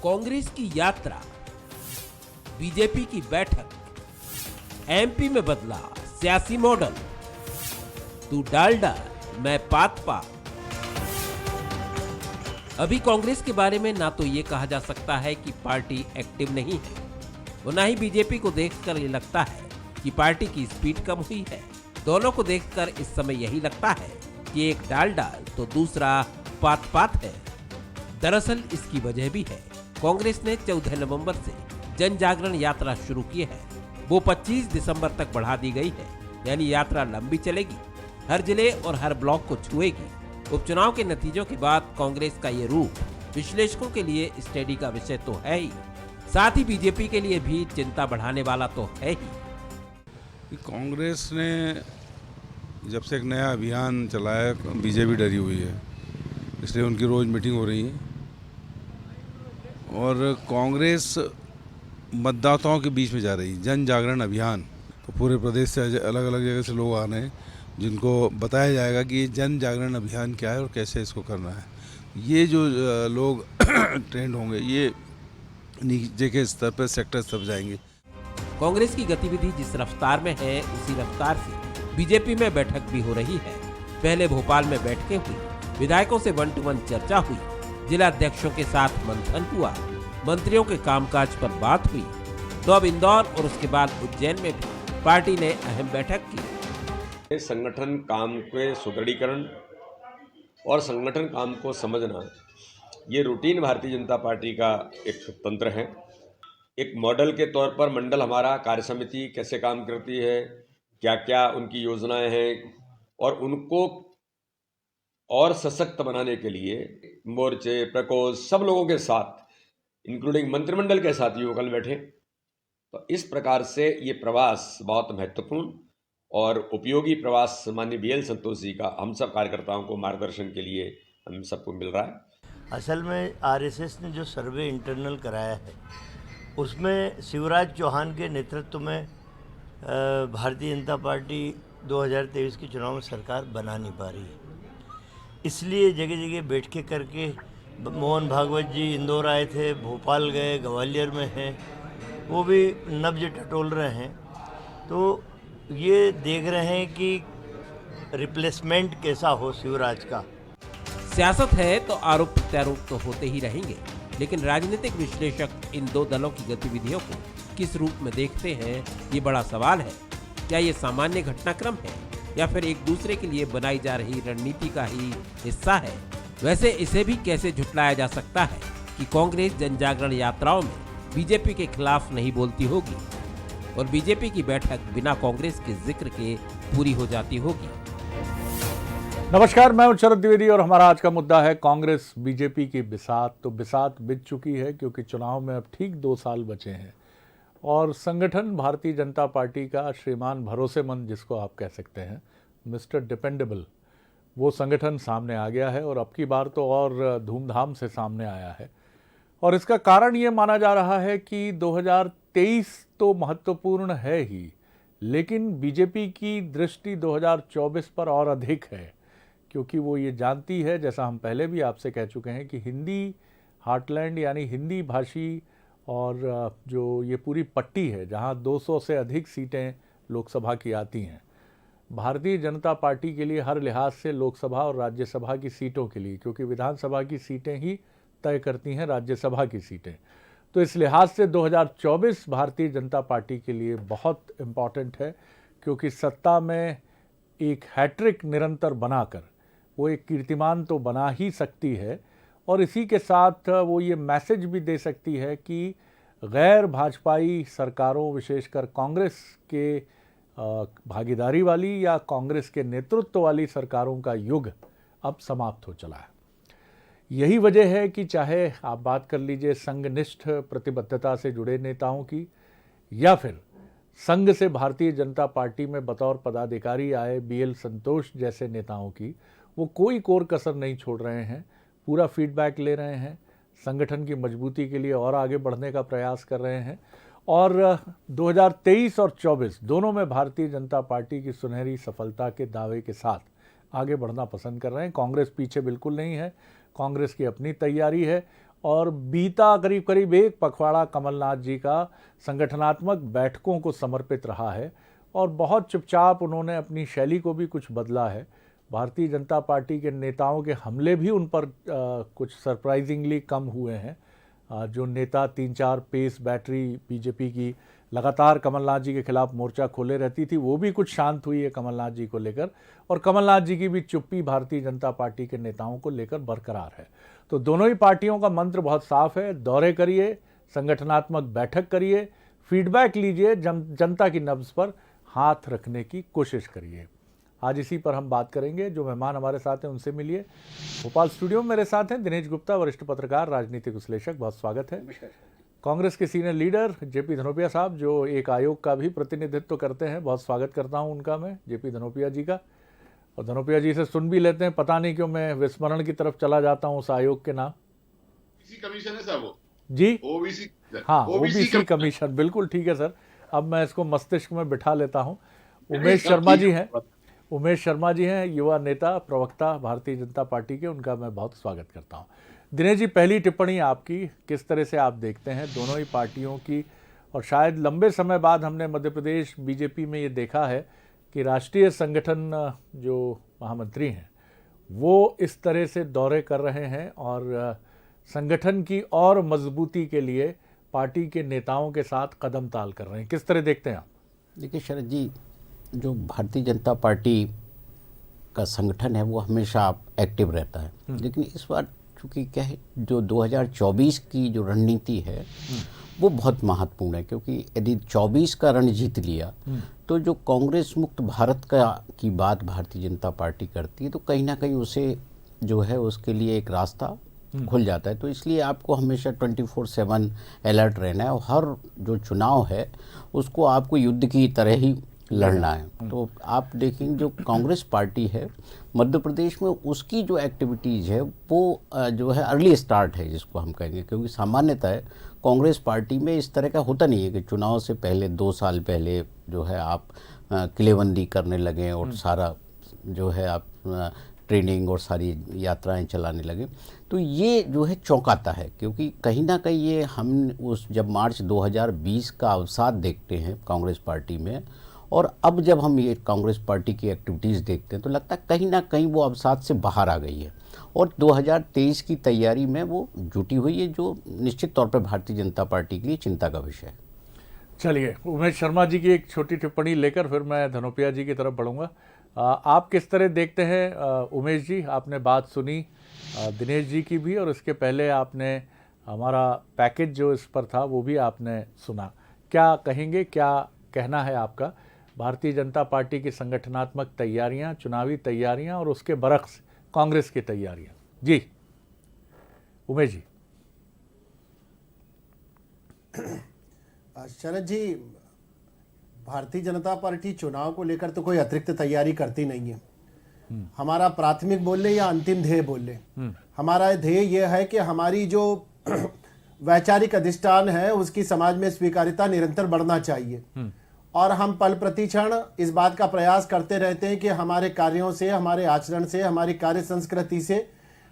कांग्रेस की यात्रा, बीजेपी की बैठक, एमपी में बदला सियासी मॉडल, तू डालडा मैं पात पात। अभी कांग्रेस के बारे में ना तो ये कहा जा सकता है कि पार्टी एक्टिव नहीं है और ना ही बीजेपी को देखकर ये लगता है कि पार्टी की स्पीड कम हुई है। दोनों को देखकर इस समय यही लगता है कि एक डालडा तो दूसरा पात पात है। दरअसल इसकी वजह भी है। कांग्रेस ने 14 नवंबर से जन जागरण यात्रा शुरू की है। वो 25 दिसंबर तक बढ़ा दी गई है, यानी यात्रा लंबी चलेगी, हर जिले और हर ब्लॉक को छुएगी। उपचुनाव के नतीजों के बाद कांग्रेस का ये रूप विश्लेषकों के लिए स्टडी का विषय तो है ही, साथ ही बीजेपी के लिए भी चिंता बढ़ाने वाला तो है ही। कांग्रेस ने जब से एक नया अभियान चलाया, बीजेपी डरी हुई है, इसलिए उनकी रोज मीटिंग हो रही है और कांग्रेस मतदाताओं के बीच में जा रही है। जन जागरण अभियान तो पूरे प्रदेश से अलग अलग जगह से लोग आ रहे हैं, जिनको बताया जाएगा कि ये जन जागरण अभियान क्या है और कैसे इसको करना है। ये जो लोग ट्रेंड होंगे ये नीचे के स्तर पर, सेक्टर स्तर पर जाएंगे। कांग्रेस की गतिविधि जिस रफ्तार में है उसी रफ्तार से बीजेपी में बैठक भी हो रही है। पहले भोपाल में बैठकें हुई, विधायकों से 1 to 1 चर्चा हुई, जिला अध्यक्षों के साथ मंथन हुआ, मंत्रियों के कामकाज पर बात हुई। तो अब इंदौर और उसके बाद उज्जैन में भी पार्टी ने अहम बैठक की। संगठन काम के सुदृढ़ीकरण और संगठन काम को समझना, ये रूटीन भारतीय जनता पार्टी का एक तंत्र है। एक मॉडल के तौर पर मंडल हमारा कार्य समिति कैसे काम करती है, क्या क्या उनकी योजनाएं हैं, और उनको और सशक्त बनाने के लिए मोर्चे, प्रकोष्ठ, सब लोगों के साथ, इंक्लूडिंग मंत्रिमंडल के साथ ये कल बैठे। तो इस प्रकार से ये प्रवास बहुत महत्वपूर्ण और उपयोगी प्रवास माननीय BL संतोष जी का हम सब कार्यकर्ताओं को मार्गदर्शन के लिए हम सबको मिल रहा है। असल में RSS ने जो सर्वे इंटरनल कराया है उसमें शिवराज चौहान के नेतृत्व में भारतीय जनता पार्टी 2023 के चुनाव में सरकार बना नहीं पा रही है। इसलिए जगह जगह बैठकें करके, मोहन भागवत जी इंदौर आए थे, भोपाल गए, ग्वालियर में हैं, वो भी नब्ज टटोल रहे हैं। तो ये देख रहे हैं कि रिप्लेसमेंट कैसा हो शिवराज का। सियासत है तो आरोप प्रत्यारोप तो होते ही रहेंगे, लेकिन राजनीतिक विश्लेषक इन दो दलों की गतिविधियों को किस रूप में देखते हैं, ये बड़ा सवाल है। क्या ये सामान्य घटनाक्रम है या फिर एक दूसरे के लिए बनाई जा रही रणनीति का ही हिस्सा है? वैसे इसे भी कैसे झुटलाया जा सकता है कि कांग्रेस जन जागरण यात्राओं में बीजेपी के खिलाफ नहीं बोलती होगी और बीजेपी की बैठक बिना कांग्रेस के जिक्र के पूरी हो जाती होगी। नमस्कार, मैं हूं शरद द्विवेदी और हमारा आज का मुद्दा है कांग्रेस बीजेपी की बिसात। तो बिसात बीत चुकी है क्योंकि चुनाव में अब ठीक 2 साल बचे हैं और संगठन भारतीय जनता पार्टी का श्रीमान भरोसेमंद, जिसको आप कह सकते हैं मिस्टर डिपेंडेबल, वो संगठन सामने आ गया है और अब की बार तो और धूमधाम से सामने आया है। और इसका कारण ये माना जा रहा है कि 2023 तो महत्वपूर्ण है ही, लेकिन बीजेपी की दृष्टि 2024 पर और अधिक है, क्योंकि वो ये जानती है, जैसा हम पहले भी आपसे कह चुके हैं, कि हिंदी हार्टलैंड यानी हिंदी भाषी और जो ये पूरी पट्टी है जहां 200 से अधिक सीटें लोकसभा की आती हैं, भारतीय जनता पार्टी के लिए हर लिहाज से लोकसभा और राज्यसभा की सीटों के लिए, क्योंकि विधानसभा की सीटें ही तय करती हैं राज्यसभा की सीटें, तो इस लिहाज से 2024 भारतीय जनता पार्टी के लिए बहुत इम्पॉर्टेंट है, क्योंकि सत्ता में एक हैट्रिक निरंतर बनाकर वो एक कीर्तिमान तो बना ही सकती है और इसी के साथ वो ये मैसेज भी दे सकती है कि गैर भाजपाई सरकारों, विशेषकर कांग्रेस के भागीदारी वाली या कांग्रेस के नेतृत्व वाली सरकारों का युग अब समाप्त हो चला है। यही वजह है कि चाहे आप बात कर लीजिए संघनिष्ठ प्रतिबद्धता से जुड़े नेताओं की या फिर संघ से भारतीय जनता पार्टी में बतौर पदाधिकारी आए BL संतोष जैसे नेताओं की, वो कोई कोर कसर नहीं छोड़ रहे हैं, पूरा फीडबैक ले रहे हैं, संगठन की मजबूती के लिए और आगे बढ़ने का प्रयास कर रहे हैं और 2023 और 24 दोनों में भारतीय जनता पार्टी की सुनहरी सफलता के दावे के साथ आगे बढ़ना पसंद कर रहे हैं। कांग्रेस पीछे बिल्कुल नहीं है, कांग्रेस की अपनी तैयारी है और बीता करीब करीब एक पखवाड़ा कमलनाथ जी का संगठनात्मक बैठकों को समर्पित रहा है और बहुत चुपचाप उन्होंने अपनी शैली को भी कुछ बदला है। भारतीय जनता पार्टी के नेताओं के हमले भी उन पर कुछ सरप्राइजिंगली कम हुए हैं। जो नेता 3-4 पेस बैटरी बीजेपी की लगातार कमलनाथ जी के खिलाफ मोर्चा खोले रहती थी, वो भी कुछ शांत हुई है कमलनाथ जी को लेकर, और कमलनाथ जी की भी चुप्पी भारतीय जनता पार्टी के नेताओं को लेकर बरकरार है। तो दोनों ही पार्टियों का मंत्र बहुत साफ है, दौरे करिए, संगठनात्मक बैठक करिए, फीडबैक लीजिए, जनता की नब्ज पर हाथ रखने की कोशिश करिए। आज इसी पर हम बात करेंगे। जो मेहमान हमारे साथ हैं उनसे मिलिए। भोपाल स्टूडियो में मेरे साथ हैं दिनेश गुप्ता, वरिष्ठ पत्रकार, राजनीतिक विश्लेषक, बहुत स्वागत है। कांग्रेस के सीनियर लीडर जेपी धनोपिया साहब, जो एक आयोग का भी प्रतिनिधित्व करते हैं, बहुत स्वागत करता हूं उनका मैं, जेपी धनोपिया जी का। और धनोपिया जी से सुन भी लेते हैं, पता नहीं क्यों मैं विस्मरण की तरफ चला जाता हूं उस आयोग के नाम। कमीशन है सर वो जी, ओबीसी, हाँ, ओबीसी कमीशन, बिल्कुल ठीक है सर। अब मैं इसको मस्तिष्क में बिठा लेता हूँ। उमेश शर्मा जी हैं, उमेश शर्मा जी हैं, युवा नेता, प्रवक्ता भारतीय जनता पार्टी के, उनका मैं बहुत स्वागत करता हूं। दिनेश जी, पहली टिप्पणी आपकी, किस तरह से आप देखते हैं दोनों ही पार्टियों की, और शायद लंबे समय बाद हमने मध्य प्रदेश बीजेपी में ये देखा है कि राष्ट्रीय संगठन जो महामंत्री हैं वो इस तरह से दौरे कर रहे हैं और संगठन की और मजबूती के लिए पार्टी के नेताओं के साथ कदम ताल कर रहे हैं। किस तरह देखते हैं आप? देखिए शरद जी, जो भारतीय जनता पार्टी का संगठन है वो हमेशा एक्टिव रहता है, लेकिन इस बार चूँकि क्या है, जो 2024 की जो रणनीति है वो बहुत महत्वपूर्ण है, क्योंकि यदि 24 का रण जीत लिया तो जो कांग्रेस मुक्त भारत की बात भारतीय जनता पार्टी करती है, तो कहीं ना कहीं उसे जो है उसके लिए एक रास्ता खुल जाता है। तो इसलिए आपको हमेशा 24/7 अलर्ट रहना है और हर जो चुनाव है उसको आपको युद्ध की तरह ही लड़ना है। तो आप देखेंगे जो कांग्रेस पार्टी है मध्य प्रदेश में, उसकी जो एक्टिविटीज़ है वो जो है अर्ली स्टार्ट है जिसको हम कहेंगे, क्योंकि सामान्यतः कांग्रेस पार्टी में इस तरह का होता नहीं है कि चुनाव से पहले 2 साल पहले जो है आप किलेबंदी करने लगें और सारा जो है आप ट्रेनिंग और सारी यात्राएं चलाने लगे। तो ये जो है चौंकाता है, क्योंकि कहीं ना कहीं ये हम उस जब मार्च 2020 का अवसाद देखते हैं कांग्रेस पार्टी में, और अब जब हम ये कांग्रेस पार्टी की एक्टिविटीज़ देखते हैं तो लगता है कहीं ना कहीं वो अवसाद से बाहर आ गई है और 2023 की तैयारी में वो जुटी हुई है, जो निश्चित तौर पर भारतीय जनता पार्टी के लिए चिंता का विषय है। चलिए, उमेश शर्मा जी की एक छोटी टिप्पणी लेकर फिर मैं धनोपिया जी की तरफ बढ़ूंगा। आप किस तरह देखते हैं? उमेश जी, आपने बात सुनी दिनेश जी की भी, और इसके पहले आपने हमारा पैकेज जो इस पर था वो भी आपने सुना। क्या कहेंगे, क्या कहना है आपका? भारतीय जनता पार्टी की संगठनात्मक तैयारियां, चुनावी तैयारियां और उसके बरक्स कांग्रेस की तैयारियां। जी उमेश जी। शरद जी, भारतीय जनता पार्टी चुनाव को लेकर तो कोई अतिरिक्त तैयारी करती नहीं है। हमारा प्राथमिक बोल ले या अंतिम ध्येय बोल ले, हमारा ध्येय यह है कि हमारी जो वैचारिक अधिष्ठान है उसकी समाज में स्वीकार्यता निरंतर बढ़ना चाहिए, और हम पल प्रतिक्षण इस बात का प्रयास करते रहते हैं कि हमारे कार्यों से, हमारे आचरण से, हमारी कार्य संस्कृति से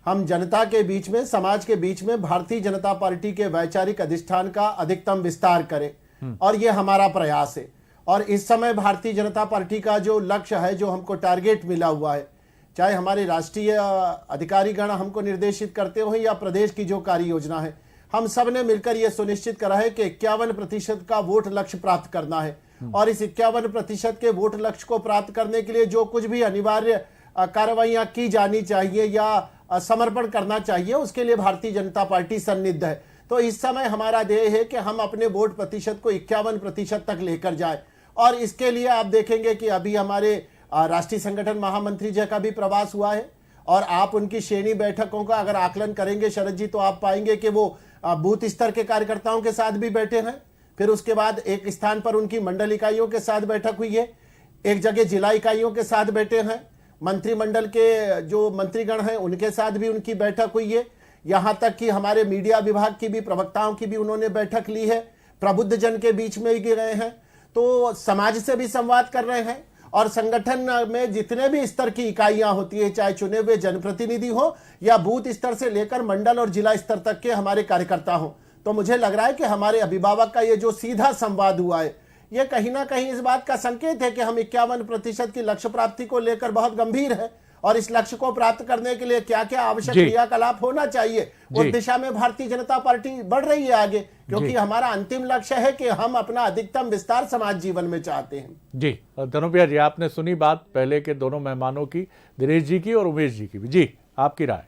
हम जनता के बीच में, समाज के बीच में भारतीय जनता पार्टी के वैचारिक अधिष्ठान का अधिकतम विस्तार करें, और ये हमारा प्रयास है। और इस समय भारतीय जनता पार्टी का जो लक्ष्य है, जो हमको टारगेट मिला हुआ है, चाहे हमारे राष्ट्रीय अधिकारीगण हमको निर्देशित करते हो या प्रदेश की जो कार्य योजना है, हम सब ने मिलकर यह सुनिश्चित करा है कि 51% का वोट लक्ष्य प्राप्त करना है, और इस 51% के वोट लक्ष्य को प्राप्त करने के लिए जो कुछ भी अनिवार्य कार्रवाइयां की जानी चाहिए या समर्पण करना चाहिए, उसके लिए भारतीय जनता पार्टी सन्निध है। तो इस समय हमारा ध्येय है कि हम अपने वोट प्रतिशत को 51% तक लेकर जाए, और इसके लिए आप देखेंगे कि अभी हमारे राष्ट्रीय संगठन महामंत्री जी का भी प्रवास हुआ है, और आप उनकी श्रेणी बैठकों का अगर आकलन करेंगे शरद जी, तो आप पाएंगे कि वो बूथ स्तर के कार्यकर्ताओं के साथ भी बैठे हैं, फिर उसके बाद एक स्थान पर उनकी मंडल इकाइयों के साथ बैठक हुई है, एक जगह जिला इकाइयों के साथ बैठे हैं, मंत्रिमंडल के जो मंत्रीगण हैं उनके साथ भी उनकी बैठक हुई है, यहाँ तक कि हमारे मीडिया विभाग की भी प्रवक्ताओं की भी उन्होंने बैठक ली है, प्रबुद्ध जन के बीच में भी गए हैं, तो समाज से भी संवाद कर रहे हैं, और संगठन में जितने भी स्तर की इकाइयां होती है, चाहे चुने हुए जनप्रतिनिधि हो या बूथ स्तर से लेकर मंडल और जिला स्तर तक के हमारे कार्यकर्ता हो, तो मुझे लग रहा है कि हमारे अभिभावक का ये जो सीधा संवाद हुआ है, ये कहीं ना कहीं इस बात का संकेत है कि हम 51% की लक्ष्य प्राप्ति को लेकर बहुत गंभीर है और इस लक्ष्य को प्राप्त करने के लिए क्या क्या आवश्यक क्रियाकलाप होना चाहिए उस दिशा में भारतीय जनता पार्टी बढ़ रही है आगे, क्योंकि हमारा अंतिम लक्ष्य है कि हम अपना अधिकतम विस्तार समाज जीवन में चाहते हैं। जी धनुप्रिया जी, आपने सुनी बात पहले के दोनों मेहमानों की, दिनेश जी की और उमेश जी की भी। जी, आपकी राय।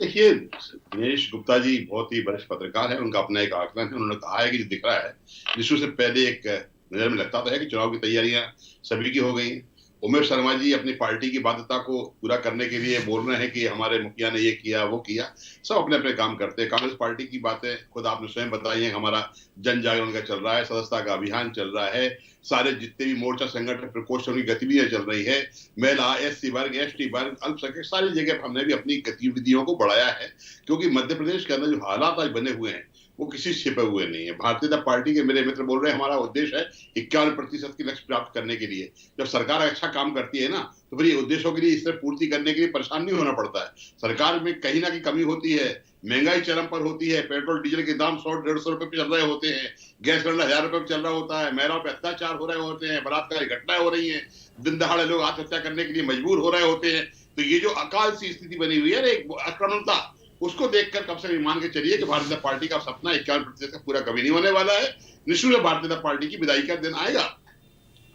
देखिए, दिनेश गुप्ता जी बहुत ही वरिष्ठ पत्रकार है, उनका अपना एक आकलन है। उन्होंने कहा है कि जो दिख रहा है विश्व से पहले एक नजर में लगता तो है कि चुनाव की तैयारियां सभी की हो गई हैं। उमेश शर्मा जी अपनी पार्टी की बाध्यता को पूरा करने के लिए बोल रहे हैं कि हमारे मुखिया ने ये किया वो किया, सब अपने अपने काम करते हैं। कांग्रेस पार्टी की बातें खुद आपने स्वयं बताई है, हमारा जन जागरण का चल रहा है, सदस्यता का अभियान चल रहा है, सारे जितने भी मोर्चा संगठन प्रकोष्ठ की गतिविधियां चल रही है, महिला, एससी वर्ग, एसटी वर्ग, अल्पसंख्यक, सारी जगह हमने भी अपनी गतिविधियों को बढ़ाया है, क्योंकि मध्य प्रदेश के अंदर जो हालात आज बने हुए हैं वो किसी छिपे हुए नहीं है। भारतीय जनता पार्टी के मेरे मित्र बोल रहे हैं हमारा उद्देश्य है 51% की लक्ष्य प्राप्त करने के लिए। जब सरकार अच्छा काम करती है ना, तो फिर ये उद्देश्यों के लिए इससे पूर्ति करने के लिए परेशान नहीं होना पड़ता है। सरकार में कहीं ना कहीं कमी होती है, महंगाई चरम पर होती है, पेट्रोल डीजल के दाम 100-150 रुपए पे चल रहे होते हैं, गैस सिलेंडर 1000 रुपए पे चल रहा होता है, महिलाओं पे अत्याचार हो रहे होते हैं, बलात्कारी घटनाएं हो रही है, दिन दहाड़े लोग आत्महत्या करने के लिए मजबूर हो रहे होते हैं। तो ये जो अकाल सी स्थिति बनी हुई है, एक आक्रमणता, उसको देखकर कम से कम मान के चलिए कि भारतीय जनता पार्टी का सपना 51% का पूरा कभी नहीं होने वाला है। निश्चित भारतीय जनता पार्टी की विदाई का दिन आएगा।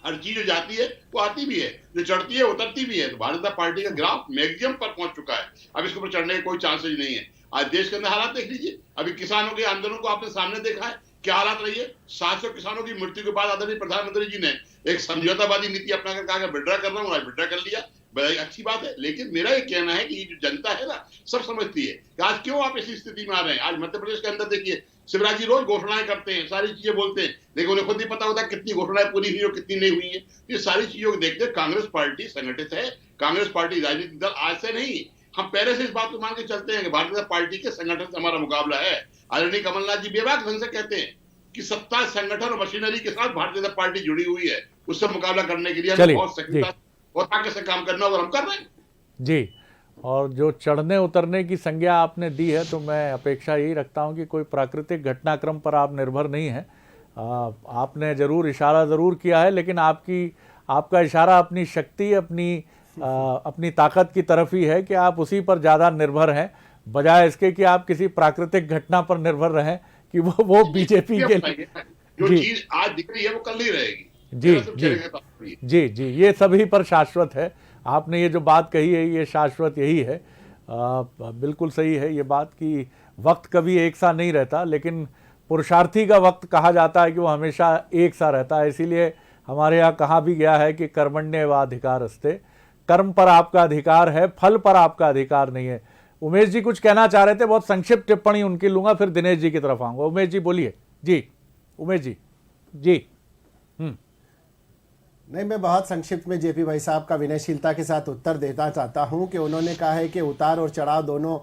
हर चीज जो जाती है वो आती भी है, जो चढ़ती है उतरती भी है। तो भारतीय जनता पार्टी का ग्राफ मैक्सिमम पर पहुंच चुका है, अब इसके ऊपर चढ़ने का कोई चांस ही नहीं है। आज देश के अंदर हालात देख लीजिए, अभी किसानों के आंदोलन को आपने सामने देखा है, क्या हालात रही है। 700 किसानों की मृत्यु के बाद आदरणीय प्रधानमंत्री जी ने एक समझौतावादी नीति अपनाकर कहा विड्रा कर रहा हूं, आज विड्रा कर लिया, बड़ी अच्छी बात है। लेकिन मेरा ये कहना है कि ये जो जनता है ना, सब समझती है कि आज क्यों आप ऐसी स्थिति में आ रहे हैं। आज मध्य प्रदेश के अंदर देखिए, शिवराज जी रोज घोषणाएं करते हैं, सारी चीजें बोलते हैं, लेकिन उन्हें खुद नहीं पता होता कितनी घोषणाएं पूरी हुई और कितनी नहीं हुई है। ये सारी चीजों को देखते कांग्रेस पार्टी संगठित है, कांग्रेस पार्टी राजनीतिक दल आज से नहीं, हम पहले से इस बात को मान के चलते हैं कि भारतीय जनता पार्टी के संगठन से हमारा मुकाबला है। आदरणीय कमलनाथ जी बेबाक ढंग से कहते हैं कि सत्ता, संगठन और मशीनरी के साथ भारतीय जनता पार्टी जुड़ी हुई है, उससे मुकाबला करने के लिए हमें बहुत सक्रियता और ताकत से काम करना और हम कर रहे हैं जी। और जो चढ़ने उतरने की संज्ञा आपने दी है, तो मैं अपेक्षा यही रखता हूं कि कोई प्राकृतिक घटनाक्रम पर आप निर्भर नहीं है। आपने जरूर इशारा ज़रूर किया है, लेकिन आपका इशारा अपनी शक्ति, अपनी ताकत की तरफ ही है कि आप उसी पर ज़्यादा निर्भर हैं, बजाय इसके कि आप किसी प्राकृतिक घटना पर निर्भर रहें कि वो बीजेपी के लिए जो चीज आज दिख रही है वो कल नहीं रहेगी। जी जी जी जी, ये सभी पर शाश्वत है। आपने ये जो बात कही है ये शाश्वत यही है। बिल्कुल सही है ये बात कि वक्त कभी एक सा नहीं रहता, लेकिन पुरुषार्थी का वक्त कहा जाता है कि वो हमेशा एक सा रहता है। इसीलिए हमारे यहाँ कहा भी गया है कि कर्मण्येवाधिकारस्ते, कर्म पर आपका अधिकार है, फल पर आपका अधिकार नहीं है। उमेश जी कुछ कहना चाह रहे थे, बहुत संक्षिप्त टिप्पणी उनकी लूंगा, फिर दिनेश जी की तरफ आऊंगा। उमेश जी बोलिए। जी उमेश जी। जी नहीं, मैं बहुत संक्षिप्त में जेपी भाई साहब का विनयशीलता के साथ उत्तर देना चाहता हूं कि उन्होंने कहा है कि उतार और चढ़ाव दोनों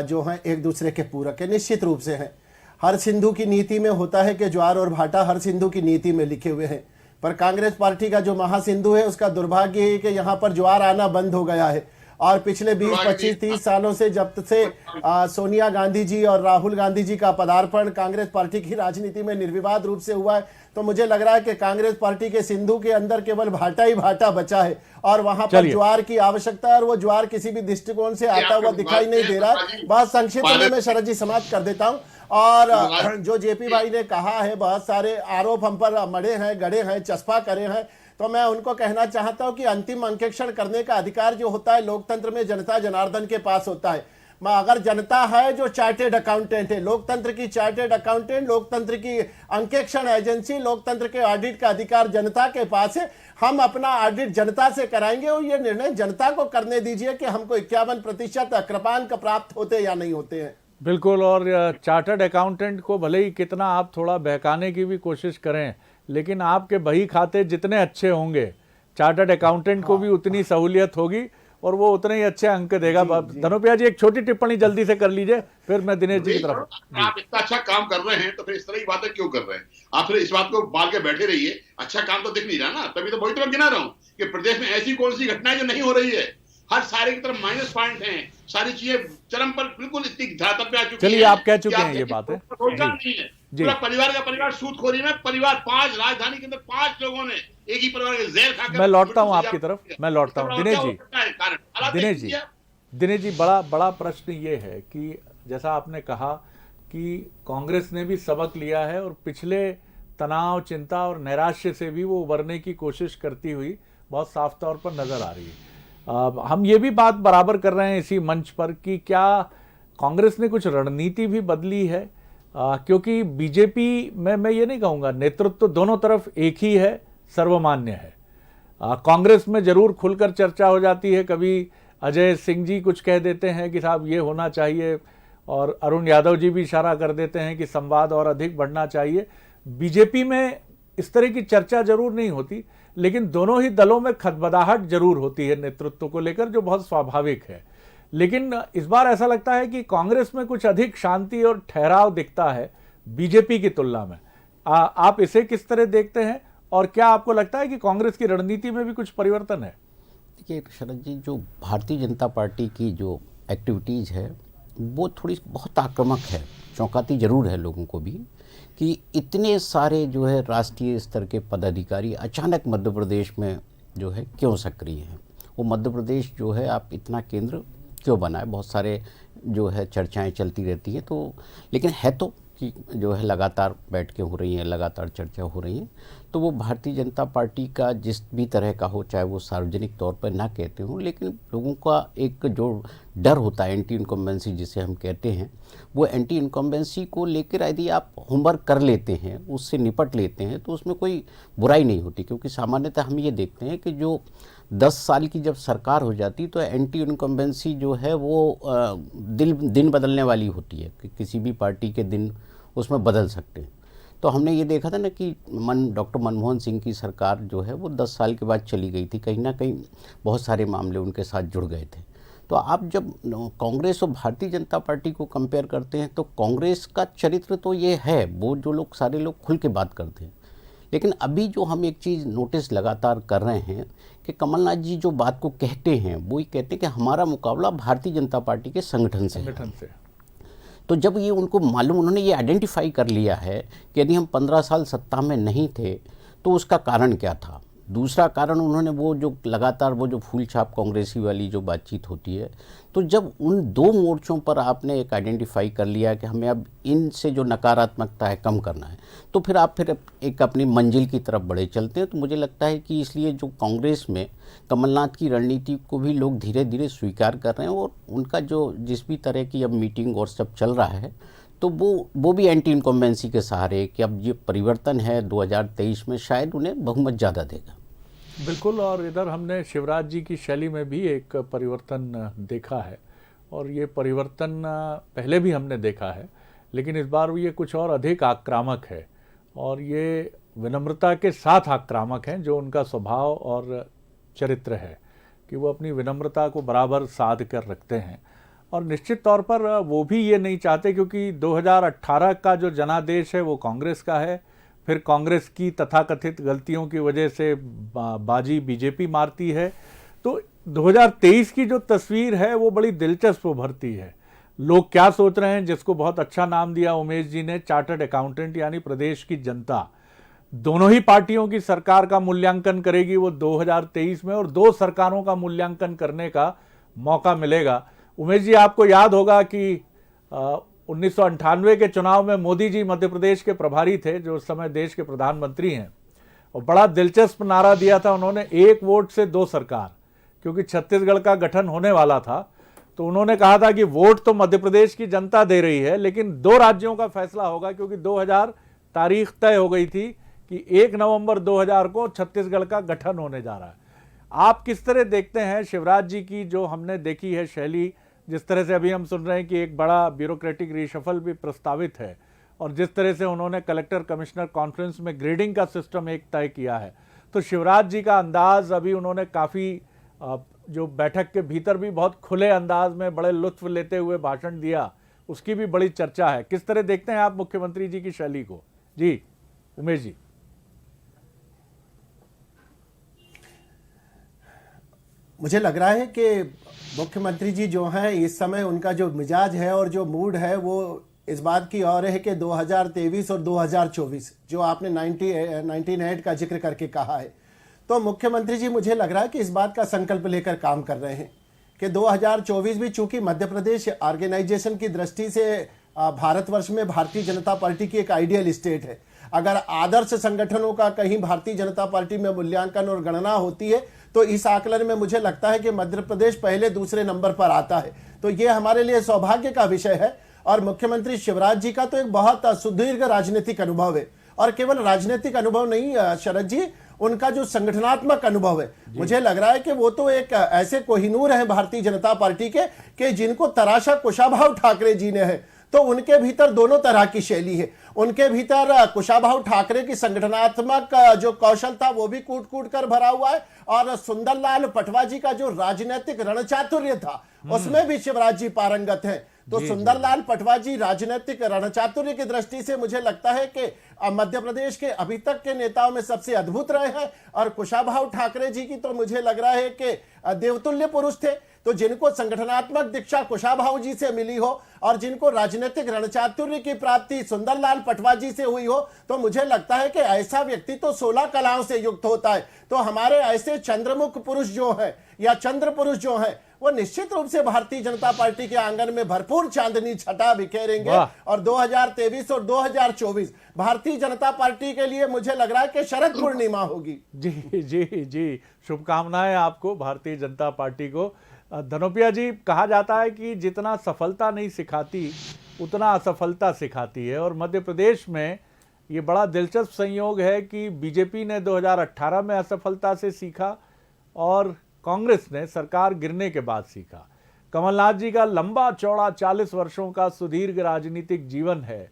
जो हैं एक दूसरे के पूरक है। निश्चित रूप से हैं। हर सिंधु की नीति में होता है कि ज्वार और भाटा हर सिंधु की नीति में लिखे हुए हैं, पर कांग्रेस पार्टी का जो महासिंधु है उसका दुर्भाग्य है कि यहाँ पर ज्वार आना बंद हो गया है। और पिछले 20, 25, 30 सालों से जब से सोनिया गांधी जी और राहुल गांधी जी का पदार्पण कांग्रेस पार्टी की राजनीति में निर्विवाद रूप से हुआ है, तो मुझे लग रहा है कि कांग्रेस पार्टी के सिंधु के अंदर केवल भाटा ही भाटा बचा है और वहां पर ज्वार की आवश्यकता है, और वो ज्वार किसी भी दृष्टिकोण से आता हुआ दिखाई नहीं दे रहा है। बहुत संक्षिप्त में मैं शरद जी समाप्त कर देता हूं। और जो जेपी भाई ने कहा है, बहुत सारे आरोप हम पर मढ़े हैं, गड़े हैं, चस्पा करे हैं, तो मैं उनको कहना चाहता हूं कि अंतिम अंकेक्षण करने का अधिकार जो होता है लोकतंत्र में जनता जनार्दन के पास होता है। अगर जनता है जो चार्टेड अकाउंटेंट है, लोकतंत्र की चार्टेड अकाउंटेंट, लोकतंत्र की अंकेक्षण एजेंसी, लोकतंत्र के ऑडिट का अधिकार जनता के पास है। हम अपना ऑडिट जनता से कराएंगे और ये निर्णय जनता को करने दीजिए कि हमको 51% कृपांक प्राप्त होते या नहीं होते हैं। बिल्कुल। और चार्टर्ड अकाउंटेंट को भले ही कितना आप थोड़ा बहकाने की भी कोशिश करें, लेकिन आपके बही खाते जितने अच्छे होंगे, चार्टर्ड अकाउंटेंट को भी उतनी सहूलियत होगी, और वो उतने ही अच्छे अंक देगा। धनोपिया जी, एक छोटी टिप्पणी जल्दी से कर लीजिए, फिर मैं दिनेश जी की तरफ। आप इतना अच्छा काम कर रहे हैं तो फिर इस तरह की बातें क्यों कर रहे हैं? आप फिर इस बात को बाल के बैठे रहिए। अच्छा काम तो दिख नहीं रहा ना, तभी तो वही तो मैं गिना रहा हूं कि प्रदेश में ऐसी कौन सी घटनाएं जो नहीं हो रही है। हर सारे की तरफ माइनस पॉइंट हैं, सारी चीजें चरम पर बिल्कुल इतनी धरातल पे आ चुकी है। चलिए, आप कह चुके हैं ये बातें। रोजगार नहीं है, पूरा परिवार का परिवार सूदखोरी में, परिवार 5 राजधानी के अंदर 5 लोगों ने एक ही परिवार के जहर खाकर। मैं लौटता हूं आपकी तरफ, मैं लौटता हूं। दिनेश जी, दिनेश जी, बड़ा प्रश्न ये है कि जैसा आपने कहा कि कांग्रेस ने भी सबक लिया है और पिछले तनाव, चिंता और नैराश्य से भी वो उबरने की कोशिश करती हुई बहुत साफ तौर पर नजर आ रही है। हम ये भी बात बराबर कर रहे हैं इसी मंच पर कि क्या कांग्रेस ने कुछ रणनीति भी बदली है, क्योंकि बीजेपी में मैं ये नहीं कहूँगा, नेतृत्व दोनों तरफ एक ही है, सर्वमान्य है। कांग्रेस में जरूर खुलकर चर्चा हो जाती है, कभी अजय सिंह जी कुछ कह देते हैं कि साहब ये होना चाहिए, और अरुण यादव जी भी इशारा कर देते हैं कि संवाद और अधिक बढ़ना चाहिए। बीजेपी में इस तरह की चर्चा जरूर नहीं होती, लेकिन दोनों ही दलों में खदबदाहट जरूर होती है नेतृत्व को लेकर, जो बहुत स्वाभाविक है। लेकिन इस बार ऐसा लगता है कि कांग्रेस में कुछ अधिक शांति और ठहराव दिखता है बीजेपी की तुलना में। आप इसे किस तरह देखते हैं, और क्या आपको लगता है कि कांग्रेस की रणनीति में भी कुछ परिवर्तन है? देखिए शरद जी, जो भारतीय जनता पार्टी की जो एक्टिविटीज़ है वो थोड़ी बहुत आक्रामक है, चौंकाती जरूर है लोगों को भी कि इतने सारे जो है राष्ट्रीय स्तर के पदाधिकारी अचानक मध्य प्रदेश में जो है क्यों सक्रिय हैं। वो मध्य प्रदेश जो है आप इतना केंद्र क्यों बना है, बहुत सारे जो है चर्चाएं चलती रहती हैं। तो लेकिन है तो कि जो है लगातार बैठ के हो रही हैं, लगातार चर्चा हो रही हैं। तो वो भारतीय जनता पार्टी का जिस भी तरह का हो, चाहे वो सार्वजनिक तौर पर ना कहते हों, लेकिन लोगों का एक जो डर होता है, एंटी इनकम्बेंसी जिसे हम कहते हैं, वो एंटी इनकम्बेंसी को लेकर यदि आप होमवर्क कर लेते हैं, उससे निपट लेते हैं, तो उसमें कोई बुराई नहीं होती। क्योंकि सामान्यतः हम ये देखते हैं कि जो 10 साल की जब सरकार हो जाती तो एंटी इनकम्बेंसी जो है वो दिन बदलने वाली होती है कि किसी भी पार्टी के दिन उसमें बदल सकते हैं। तो हमने ये देखा था ना कि डॉक्टर मनमोहन सिंह की सरकार जो है वो 10 साल के बाद चली गई थी, कहीं ना कहीं बहुत सारे मामले उनके साथ जुड़ गए थे। तो आप जब कांग्रेस और भारतीय जनता पार्टी को कंपेयर करते हैं तो कांग्रेस का चरित्र तो ये है, वो जो लोग सारे लोग खुल के बात करते हैं। लेकिन अभी जो हम एक चीज़ नोटिस लगातार कर रहे हैं कि कमलनाथ जी जो बात को कहते हैं वो ये कहते हैं कि हमारा मुकाबला भारतीय जनता पार्टी के संगठन से। तो जब ये उनको मालूम, उन्होंने ये आइडेंटिफाई कर लिया है कि यदि हम 15 साल सत्ता में नहीं थे तो उसका कारण क्या था। दूसरा कारण उन्होंने वो जो लगातार वो जो फूल छाप कांग्रेसी वाली जो बातचीत होती है, तो जब उन 2 मोर्चों पर आपने एक आइडेंटिफाई कर लिया कि हमें अब इनसे जो नकारात्मकता है कम करना है, तो फिर आप फिर एक अपनी मंजिल की तरफ बढ़े चलते हैं। तो मुझे लगता है कि इसलिए जो कांग्रेस में कमलनाथ की रणनीति को भी लोग धीरे धीरे स्वीकार कर रहे हैं, और उनका जो जिस भी तरह की अब मीटिंग और सब चल रहा है तो वो भी एंटी इनकम्बेंसी के सहारे कि अब ये परिवर्तन है 2023 में शायद उन्हें बहुमत ज़्यादा देगा। बिल्कुल, और इधर हमने शिवराज जी की शैली में भी एक परिवर्तन देखा है, और ये परिवर्तन पहले भी हमने देखा है, लेकिन इस बार ये कुछ और अधिक आक्रामक है, और ये विनम्रता के साथ आक्रामक हैं, जो उनका स्वभाव और चरित्र है कि वो अपनी विनम्रता को बराबर साध कर रखते हैं। और निश्चित तौर पर वो भी ये नहीं चाहते, क्योंकि 2018 का जो जनादेश है वो कांग्रेस का है, फिर कांग्रेस की तथाकथित गलतियों की वजह से बाजी बीजेपी मारती है। तो 2023 की जो तस्वीर है वो बड़ी दिलचस्प उभरती है। लोग क्या सोच रहे हैं, जिसको बहुत अच्छा नाम दिया उमेश जी ने, चार्टर्ड अकाउंटेंट, यानी प्रदेश की जनता दोनों ही पार्टियों की सरकार का मूल्यांकन करेगी वो 2023 में, और 2 सरकारों का मूल्यांकन करने का मौका मिलेगा। उमेश जी, आपको याद होगा कि 1998 के चुनाव में मोदी जी मध्य प्रदेश के प्रभारी थे, जो उस समय देश के प्रधानमंत्री हैं, और बड़ा दिलचस्प नारा दिया था उन्होंने, 1 वोट से 2 सरकार, क्योंकि छत्तीसगढ़ का गठन होने वाला था। तो उन्होंने कहा था कि वोट तो मध्य प्रदेश की जनता दे रही है, लेकिन 2 राज्यों का फैसला होगा, क्योंकि 2000 तारीख तय हो गई थी कि 1 नवंबर 2000 को छत्तीसगढ़ का गठन होने जा रहा है। आप किस तरह देखते हैं शिवराज जी की जो हमने देखी है शैली, जिस तरह से अभी हम सुन रहे हैं कि एक बड़ा ब्यूरोक्रेटिक रिशफल भी प्रस्तावित है, और जिस तरह से उन्होंने कलेक्टर कमिश्नर कॉन्फ्रेंस में ग्रेडिंग का सिस्टम एक तय किया है, तो शिवराज जी का अंदाज अभी उन्होंने काफ़ी जो बैठक के भीतर भी बहुत खुले अंदाज में बड़े लुत्फ लेते हुए भाषण दिया, उसकी भी बड़ी चर्चा है। किस तरह देखते हैं आप मुख्यमंत्री जी की शैली को? जी उमेश जी। मुझे लग रहा है कि मुख्यमंत्री जी जो हैं इस समय उनका जो मिजाज है और जो मूड है वो इस बात की ओर है कि 2023 और 2024 जो आपने 1998 का जिक्र करके कहा है, तो मुख्यमंत्री जी मुझे लग रहा है कि इस बात का संकल्प लेकर काम कर रहे हैं कि 2024 भी, चूंकि मध्य प्रदेश ऑर्गेनाइजेशन की दृष्टि से भारतवर्ष में भारतीय जनता पार्टी की एक आइडियल स्टेट है। अगर आदर्श संगठनों का कहीं भारतीय जनता पार्टी में मूल्यांकन और गणना होती है तो इस आकलन में मुझे लगता है कि मध्य प्रदेश पहले दूसरे नंबर पर आता है। तो ये हमारे लिए सौभाग्य का विषय है। और मुख्यमंत्री शिवराज जी का तो एक बहुत सुदीर्घ राजनीतिक अनुभव है, और केवल राजनीतिक अनुभव नहीं शरद जी, उनका जो संगठनात्मक अनुभव है, मुझे लग रहा है कि वो तो एक ऐसे कोहिनूर हैं भारतीय जनता पार्टी के जिनको तराशा कुशाभाऊ ठाकरे जी ने है। तो उनके भीतर दोनों तरह की शैली है। उनके भीतर कुशाभाऊ ठाकरे की संगठनात्मक जो कौशल था वो भी कूट कूट कर भरा हुआ है, और सुंदरलाल पटवा जी का जो राजनीतिक रणचातुर्य था उसमें भी शिवराज जी पारंगत हैं। तो सुंदरलाल पटवा जी राजनीतिक रणचातुर्य की दृष्टि से मुझे लगता है कि मध्य प्रदेश के अभी तक के नेताओं में सबसे अद्भुत रहे हैं। और कुशाभाऊ ठाकरे जी की तो मुझे लग रहा है कि देवतुल्य पुरुष थे। तो जिनको संगठनात्मक दीक्षा कुशाभाऊ जी से मिली हो और जिनको राजनीतिक रणचातुर्य की प्राप्ति सुंदरलाल पटवा जी से हुई हो, तो मुझे लगता है कि ऐसा व्यक्ति तो 16 कलाओं से युक्त होता है। तो हमारे ऐसे चंद्रमुख पुरुष जो है या चंद्र पुरुष जो है वो निश्चित रूप से भारतीय जनता पार्टी के आंगन में भरपूर चांदनी छटा बिखेरेंगे। और 2023 और 2024 भारतीय जनता पार्टी के लिए मुझे लग रहा है कि शरद पूर्णिमा होगी। जी जी जी, शुभकामनाएं आपको, भारतीय जनता पार्टी को। धनोपिया जी, कहा जाता है कि जितना सफलता नहीं सिखाती उतना असफलता सिखाती है, और मध्य प्रदेश में ये बड़ा दिलचस्प संयोग है कि बीजेपी ने 2018 में असफलता से सीखा और कांग्रेस ने सरकार गिरने के बाद सीखा। कमलनाथ जी का लंबा चौड़ा 40 वर्षों का सुदीर्घ राजनीतिक जीवन है,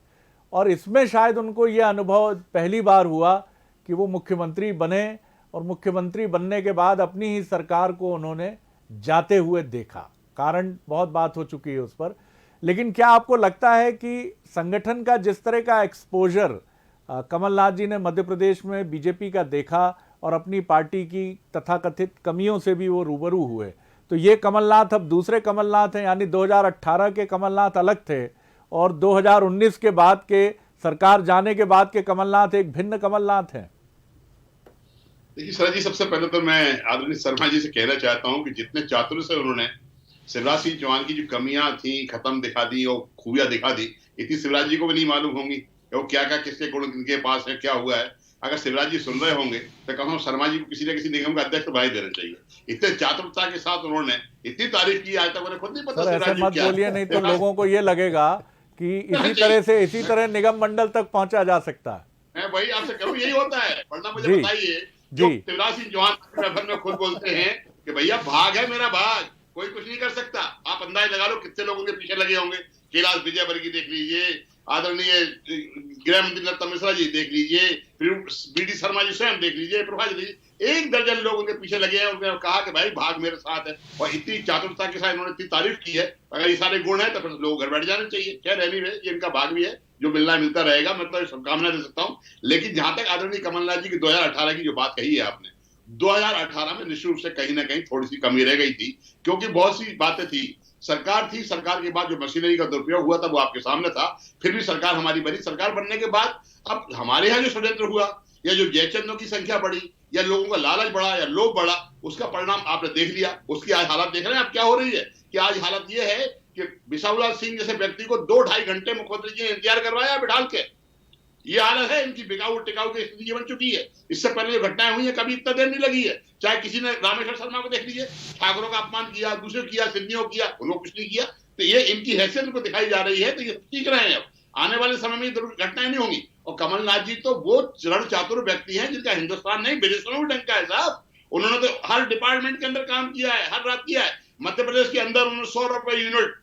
और इसमें शायद उनको ये अनुभव पहली बार हुआ कि वो मुख्यमंत्री बने, और मुख्यमंत्री बनने के बाद अपनी ही सरकार को उन्होंने जाते हुए देखा। कारण बहुत बात हो चुकी है उस पर, लेकिन क्या आपको लगता है कि संगठन का जिस तरह का एक्सपोजर कमलनाथ जी ने मध्य प्रदेश में बीजेपी का देखा और अपनी पार्टी की तथाकथित कमियों से भी वो रूबरू हुए, तो ये कमलनाथ अब दूसरे कमलनाथ हैं, यानी 2018 के कमलनाथ अलग थे और 2019 के बाद के सरकार जाने के बाद के कमलनाथ एक भिन्न कमलनाथ हैं? देखिए सर जी, सबसे पहले तो मैं आदरणीय शर्मा जी से कहना चाहता हूं कि जितने चातुर्य से उन्होंने शिवराज सिंह चौहान की जो कमियां थी खत्म दिखा दी और खूबियां दिखा दी, इतनी शिवराज जी को भी नहीं मालूम होंगी वो क्या क्या किसके गुण इनके पास है, क्या हुआ है। अगर शिवराज जी सुन रहे होंगे तो कम से कम शर्मा जी को किसी न किसी निगम का अध्यक्ष बनाई देना चाहिए। इतने चातुरता के साथ उन्होंने इतनी तारीफ की, आज तक उन्हें खुद नहीं पता ऐसे मत बोलिए, नहीं तो लोगों को ये लगेगा कि इसी तरह निगम मंडल तक पहुंचा जा सकता है। मैं वही आपसे कहूँ, यही होता है। वरना मुझे बताइए, जो शिवराज सिंह चौहान में खुद बोलते हैं कि भैया भाग है मेरा, भाग, कोई कुछ नहीं कर सकता। आप अंदाज लगा लो कितने लोगों के पीछे लगे होंगे। कैलाश विजयवर्गीय देख लीजिए, आदरणीय गृह मंत्री नरोत्तम मिश्रा जी देख लीजिए, फिर बीडी शर्मा जी स्वयं देख लीजिए, प्रभा जी, 1 दर्जन लोग उनके पीछे लगे हैं। उन्होंने कहा कि भाई भाग मेरे साथ है, और इतनी चातुरता के साथ उन्होंने इतनी तारीफ की है। अगर ये सारे गुण है तो फिर लोग घर बैठ जाने चाहिए। क्या रहनी है, ये इनका भाग भी है, जो मिलना मिलता रहेगा। मैं तो शुभकामना दे सकता हूँ। लेकिन जहां तक आदरणीय कमलनाथ जी की 2018 की जो बात कही है आपने, 2018 में निश्चित रूप से कहीं ना कहीं थोड़ी सी कमी रह गई थी, क्योंकि बहुत सी बातें थी। सरकार थी, सरकार के बाद जो मशीनरी का दुरुपयोग हुआ था वो आपके सामने था। फिर भी सरकार हमारी बनी। सरकार बनने के बाद अब हमारे यहाँ जो षड्यंत्र हुआ, या जो जयचंदों की संख्या बढ़ी, या लोगों का लालच बढ़ा, या लोभ बढ़ा, उसका परिणाम आपने देख लिया। उसकी आज हालत देख रहे हैं आप क्या हो रही है। कि आज हालत ये है कि बिसाहुलाल सिंह जैसे व्यक्ति को 2-2.5 घंटे मुख्यमंत्री जी ने इंतजार करवाया बिठाल के। ये हालत है इनकी, बिकाऊ टिकाऊ की स्थिति बन चुकी है। इससे पहले जो घटनाएं हुई है कभी इतना देर नहीं लगी है। चाहे किसी ने रामेश्वर शर्मा को देख लीजिए, ठाकुरों का अपमान किया, दूसरे किया, सिंधियों किया, उन्होंने कुछ नहीं किया। तो ये इनकी हैसियत को दिखाई जा रही है। तो ये सीख रहे हैं। अब आने वाले समय में घटनाएं नहीं होंगी। और कमलनाथ जी तो वो रण चातुर व्यक्ति हैं जिनका हिंदुस्तान नहीं विदेशों में डंका है साहब। उन्होंने तो हर डिपार्टमेंट के अंदर काम किया है, हर रात किया है। मध्य प्रदेश के अंदर उन्होंने 100 रुपए यूनिट,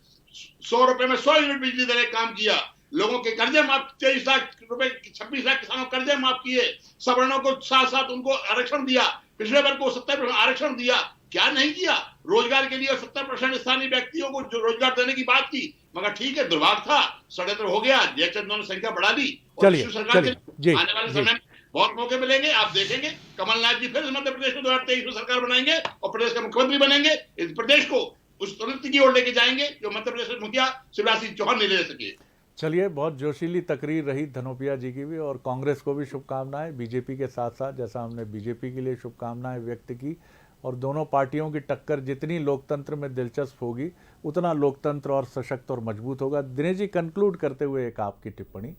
100 रुपए में 100 यूनिट बिजली देने का काम किया। लोगों के कर्जे माफ, 23 लाख रुपए, 26 लाख किसानों कर्जे माफ किए। सवर्णों को 7 उनको आरक्षण दिया, पिछड़े वर्ग को 70% आरक्षण दिया। क्या नहीं किया रोजगार के लिए? 70% स्थानीय व्यक्तियों को जो रोजगार देने की बात की, मगर ठीक है, दुर्भाग्य था, षड्यंत्र हो गया, जयचंद ने संख्या बढ़ा दी। और चलिए, सरकार चलिए, के जी, आने वाले जी। समय में बहुत मौके मिलेंगे, आप देखेंगे कमलनाथ जी फिर मध्य प्रदेश में 2023 में सरकार बनाएंगे और प्रदेश का मुख्यमंत्री बनेंगे। इस प्रदेश को उस उन्नति की ओर लेके जाएंगे जो मध्य प्रदेश के मुखिया शिवराज सिंह चौहान नहीं ले सके। चलिए, बहुत जोशीली तकरीर रही धनोपिया जी की भी, और कांग्रेस को भी शुभकामनाएं, बीजेपी के साथ साथ जैसा हमने बीजेपी के लिए शुभकामनाएं व्यक्त की। और दोनों पार्टियों की टक्कर जितनी लोकतंत्र में दिलचस्प होगी उतना लोकतंत्र और सशक्त और मजबूत होगा। दिनेश जी, कंक्लूड करते हुए एक आपकी टिप्पणी।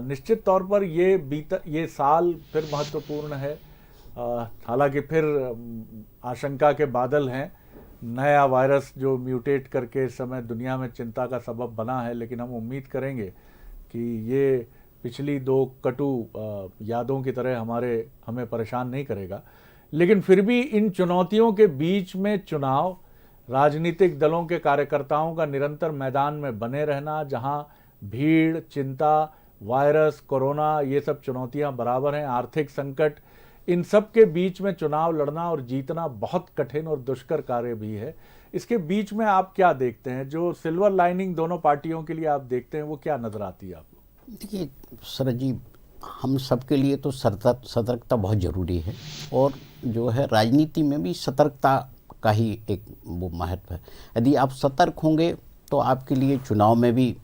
निश्चित तौर पर ये साल फिर महत्वपूर्ण है, हालांकि फिर आशंका के बादल हैं, नया वायरस जो म्यूटेट करके इस समय दुनिया में चिंता का सबब बना है, लेकिन हम उम्मीद करेंगे कि ये पिछली 2 कटु यादों की तरह हमें परेशान नहीं करेगा। लेकिन फिर भी इन चुनौतियों के बीच में चुनाव, राजनीतिक दलों के कार्यकर्ताओं का निरंतर मैदान में बने रहना, जहां भीड़, चिंता, वायरस, कोरोना, ये सब चुनौतियां बराबर हैं, आर्थिक संकट, इन सब के बीच में चुनाव लड़ना और जीतना बहुत कठिन और दुष्कर कार्य भी है। इसके बीच में आप क्या देखते हैं, जो सिल्वर लाइनिंग दोनों पार्टियों के लिए आप देखते हैं, वो क्या नजर आती है आपको? देखिए शरद जी, हम सबके लिए तो सतर्कता बहुत ज़रूरी है, और जो है राजनीति में भी सतर्कता का ही एक वो महत्व है। यदि आप सतर्क होंगे तो आपके लिए चुनाव में भी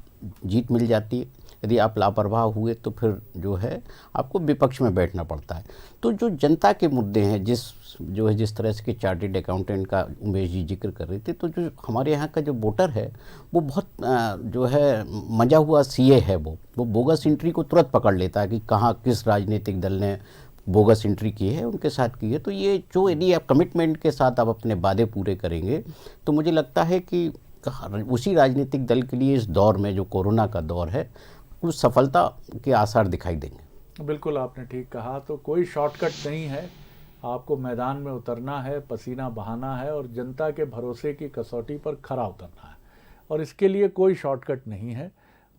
जीत मिल जाती है, यदि आप लापरवाह हुए तो फिर जो है आपको विपक्ष में बैठना पड़ता है। तो जो जनता के मुद्दे हैं, जिस तरह से चार्टर्ड अकाउंटेंट का उमेश जी जिक्र कर रहे थे, तो जो हमारे यहाँ का जो वोटर है वो बहुत जो है मजा हुआ सीए है, वो बोगस एंट्री को तुरंत पकड़ लेता है कि कहाँ किस राजनीतिक दल ने बोगस एंट्री की है, उनके साथ की है। तो ये जो यदि आप कमिटमेंट के साथ आप अपने वादे पूरे करेंगे तो मुझे लगता है कि उसी राजनीतिक दल के लिए इस दौर में, जो कोरोना का दौर है, कुछ सफलता के आसार दिखाई देंगे। बिल्कुल, आपने ठीक कहा। तो कोई शॉर्टकट नहीं है, आपको मैदान में उतरना है, पसीना बहाना है और जनता के भरोसे की कसौटी पर खरा उतरना है, और इसके लिए कोई शॉर्टकट नहीं है।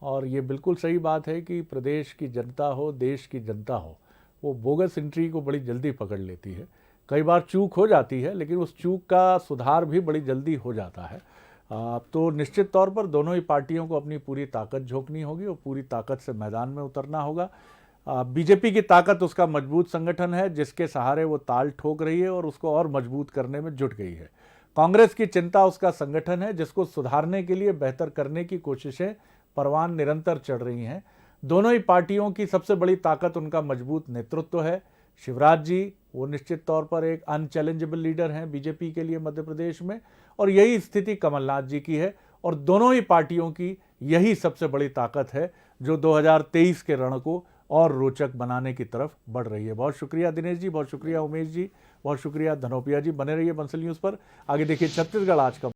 और ये बिल्कुल सही बात है कि प्रदेश की जनता हो, देश की जनता हो, वो बोगस एंट्री को बड़ी जल्दी पकड़ लेती है। कई बार चूक हो जाती है, लेकिन उस चूक का सुधार भी बड़ी जल्दी हो जाता है। तो निश्चित तौर पर दोनों ही पार्टियों को अपनी पूरी ताकत झोंकनी होगी और पूरी ताकत से मैदान में उतरना होगा। बीजेपी की ताकत उसका मजबूत संगठन है, जिसके सहारे वो ताल ठोक रही है और उसको और मजबूत करने में जुट गई है। कांग्रेस की चिंता उसका संगठन है, जिसको सुधारने के लिए, बेहतर करने की कोशिशें परवान निरंतर चढ़ रही हैं। दोनों ही पार्टियों की सबसे बड़ी ताकत उनका मजबूत नेतृत्व है। शिवराज जी वो निश्चित तौर पर एक अनचैलेंजेबल लीडर हैं बीजेपी के लिए मध्य प्रदेश में, और यही स्थिति कमलनाथ जी की है। और दोनों ही पार्टियों की यही सबसे बड़ी ताकत है जो 2023 के रण को और रोचक बनाने की तरफ बढ़ रही है। बहुत शुक्रिया दिनेश जी, बहुत शुक्रिया उमेश जी, बहुत शुक्रिया धनोपिया जी। बने रहिए बंसल न्यूज़ पर। आगे देखिए छत्तीसगढ़ आज का।